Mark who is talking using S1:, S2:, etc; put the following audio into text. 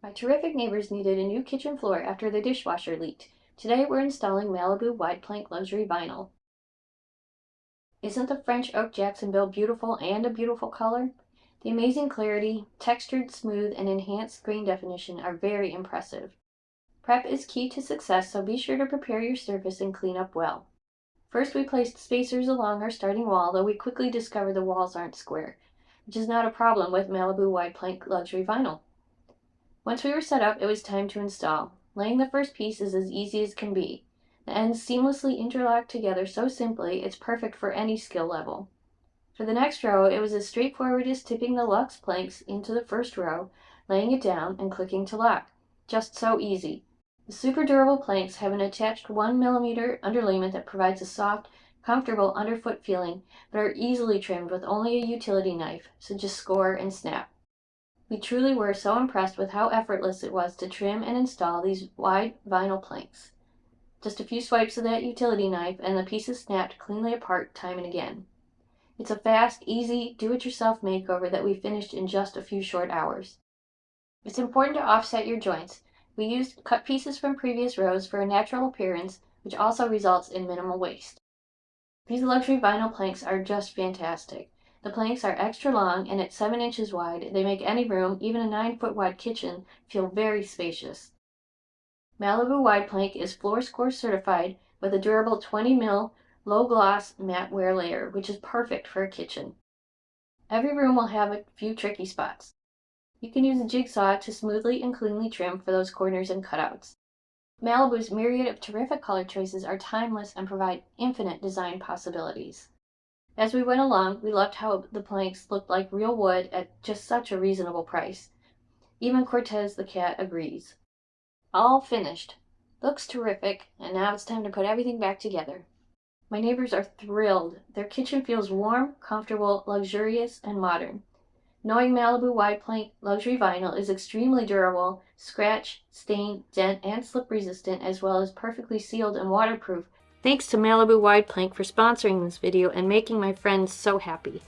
S1: My terrific neighbors needed a new kitchen floor after their dishwasher leaked. Today we're installing Malibu Wide Plank luxury vinyl. Isn't the French oak Jacksonville beautiful and a beautiful color? The amazing clarity, textured, smooth, and enhanced grain definition are very impressive. Prep is key to success, so be sure to prepare your surface and clean up well. First, we placed spacers along our starting wall, though we quickly discovered the walls aren't square, which is not a problem with Malibu Wide Plank luxury vinyl. Once we were set up, it was time to install. Laying the first piece is as easy as can be. The ends seamlessly interlock together so simply, it's perfect for any skill level. For the next row, it was as straightforward as tipping the luxe planks into the first row, laying it down, and clicking to lock. Just so easy. The super durable planks have an attached 1mm underlayment that provides a soft, comfortable underfoot feeling, but are easily trimmed with only a utility knife, so just score and snap. We truly were so impressed with how effortless it was to trim and install these wide vinyl planks. Just a few swipes of that utility knife and the pieces snapped cleanly apart time and again. It's a fast, easy, do-it-yourself makeover that we finished in just a few short hours. It's important to offset your joints. We used cut pieces from previous rows for a natural appearance, which also results in minimal waste. These luxury vinyl planks are just fantastic. The planks are extra long, and at 7 inches wide, they make any room, even a 9-foot wide kitchen, feel very spacious. Malibu Wide Plank is floor score certified with a durable 20mm low gloss matte wear layer, which is perfect for a kitchen. Every room will have a few tricky spots. You can use a jigsaw to smoothly and cleanly trim for those corners and cutouts. Malibu's myriad of terrific color choices are timeless and provide infinite design possibilities. As we went along, we loved how the planks looked like real wood at just such a reasonable price. Even Cortez the cat agrees. All finished. Looks terrific, and now it's time to put everything back together. My neighbors are thrilled. Their kitchen feels warm, comfortable, luxurious, and modern. Knowing Malibu Wide Plank luxury vinyl is extremely durable, scratch, stain, dent, and slip resistant, as well as perfectly sealed and waterproof. Thanks to Malibu Wide Plank for sponsoring this video and making my friends so happy.